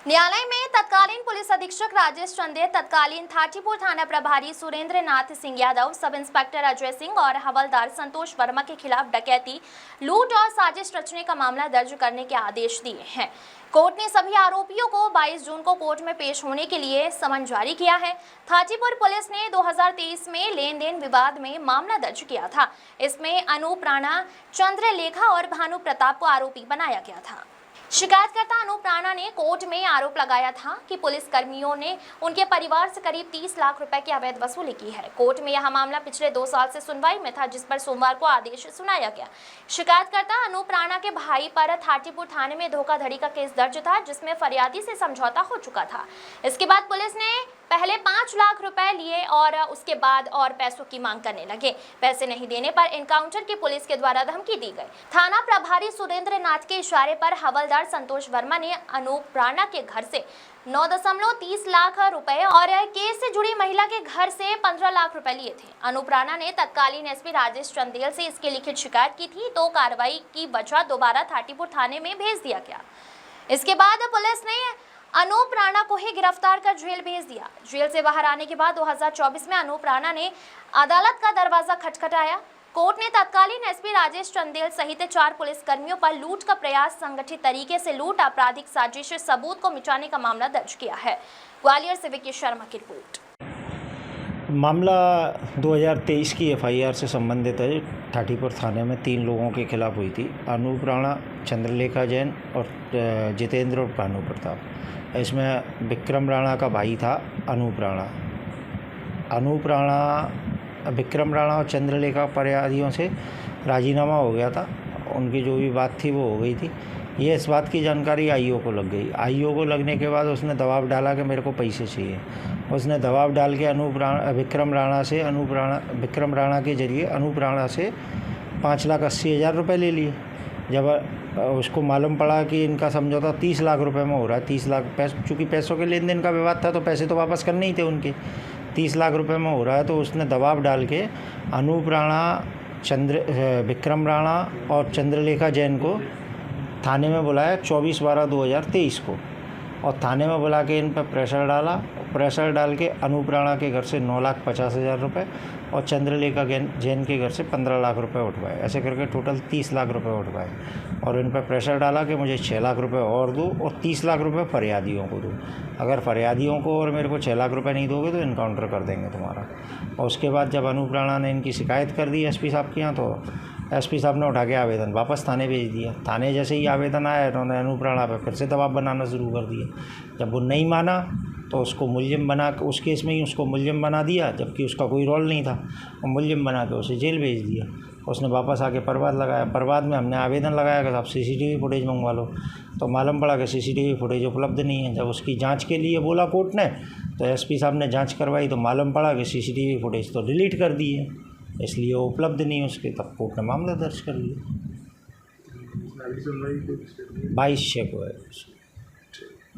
न्यायालय में तत्कालीन पुलिस अधीक्षक राजेश चंदेल, तत्कालीन थाटीपुर थाना प्रभारी सुरेंद्र नाथ सिंह यादव, सब इंस्पेक्टर अजय सिंह और हवलदार संतोष वर्मा के खिलाफ डकैती, लूट और साजिश रचने का मामला दर्ज करने के आदेश दिए हैं। कोर्ट ने सभी आरोपियों को 22 जून को कोर्ट में पेश होने के लिए समन जारी किया है। थाटीपुर पुलिस ने 2023 में लेन देन विवाद में मामला दर्ज किया था। इसमें अनूप राणा, चंद्रलेखा और भानु प्रताप को आरोपी बनाया गया था। शिकायतकर्ता अनूप राणा ने कोर्ट में आरोप लगाया था कि पुलिस कर्मियों ने उनके परिवार से करीब 30 लाख रुपए की अवैध वसूली की है। कोर्ट में यह मामला पिछले 2 साल से सुनवाई में था, जिस पर सोमवार को आदेश सुनाया गया। शिकायतकर्ता अनूप राणा के भाई पर थाटीपुर थाने में धोखाधड़ी का केस दर्ज था, जिसमें फरियादी से समझौता हो चुका था। इसके बाद पुलिस ने पहले 5 लाख रुपए लिए और उसके बाद और पैसों की मांग करने लगे। पैसे नहीं देने पर एनकाउंटर की पुलिस के द्वारा धमकी दी गई। थाना प्रभारी सुरेंद्र नाथ के इशारे पर हवलदार संतोष वर्मा ने अनूप राणा के घर से 9.30 लाख रुपए और केस से जुड़ी महिला के घर से 15 लाख रुपए लिए थे। अनूप राणा ने तत्कालीन एसपी राजेश चंदेल से इसकी लिखित शिकायत की थी, तो कार्रवाई की वजह दोबारा थाटीपुर थाने में भेज दिया गया। इसके बाद पुलिस ने अनूप राणा को ही गिरफ्तार कर जेल भेज दिया। जेल से बाहर आने के बाद 2024 में अनूप राणा ने अदालत का दरवाजा खटखटाया। कोर्ट ने तत्कालीन एसपी राजेश चंदेल सहित 4 पुलिस कर्मियों पर लूट का प्रयास, संगठित तरीके से लूट, आपराधिक साजिश, सबूत को मिटाने का मामला दर्ज किया है। ग्वालियर से विकी शर्मा की रिपोर्ट। मामला 2023 की एफआईआर से संबंधित है। थाटीपुर थाने में 3 लोगों के खिलाफ हुई थी, अनूप राणा, चंद्रलेखा जैन और जितेंद्र और भानु प्रताप। इसमें विक्रम राणा का भाई था अनूप राणा। विक्रम राणा और चंद्रलेखा फरियादियों से राजीनामा हो गया था, उनकी जो भी बात थी वो हो गई थी। ये इस बात की जानकारी आईओ को लग गई। आईओ को लगने के बाद उसने दबाव डाला कि मेरे को पैसे चाहिए। उसने दबाव डाल के विक्रम राणा के जरिए अनूप राणा से 5,80,000 रुपये ले लिए। जब उसको मालूम पड़ा कि इनका समझौता 30 लाख रुपए में हो रहा है, 30 लाख चूँकि पैसों के लेन देन का विवाद था तो पैसे तो वापस करने ही थे उनके, 30 लाख रुपए में हो रहा है, तो उसने दबाव डाल के अनूप राणा, विक्रम राणा और चंद्रलेखा जैन को थाने में बुलाया 24/12/2023 को, और थाने में बुला के इन पर प्रेशर डाल के अनूप राणा के घर से 9,50,000 रुपये और चंद्रलेखा जैन के घर से 15 लाख रुपए उठवाए। ऐसे करके टोटल 30 लाख रुपए उठवाए और इन पर प्रेशर डाला कि मुझे 6 लाख रुपए और दो और 30 लाख रुपए फरियादियों को दो। अगर फरियादियों को और मेरे को 6 लाख रुपए नहीं दोगे तो इनकाउंटर कर देंगे तुम्हारा। और उसके बाद जब अनूप राणा ने इनकी शिकायत कर दी एसपी साहब के यहाँ, तो एसपी साहब ने उठा के आवेदन वापस थाने भेज दिया। थाने जैसे ही आवेदन आया तो उन्होंने अनूप राणा पर फिर से दबाव बनाना शुरू कर दिया। जब वो नहीं माना तो उसको मुलजिम बना के, उस केस में ही उसको मुलजिम बना दिया, जबकि उसका कोई रोल नहीं था। और मुलजिम बना के उसे जेल भेज दिया। उसने वापस आके परवाद लगाया। परवाद में हमने आवेदन लगाया कि आप सीसीटीवी फुटेज मंगवा लो, तो मालूम पड़ा कि सीसीटीवी फुटेज उपलब्ध नहीं है। जब उसकी जांच के लिए बोला कोर्ट ने, तो एसपी साहब ने जांच करवाई तो मालूम पड़ा कि सीसीटीवी फुटेज तो डिलीट कर दी है, इसलिए वो उपलब्ध नहीं है उसके। तब कोर्ट ने मामला दर्ज कर लिया। 22 को है।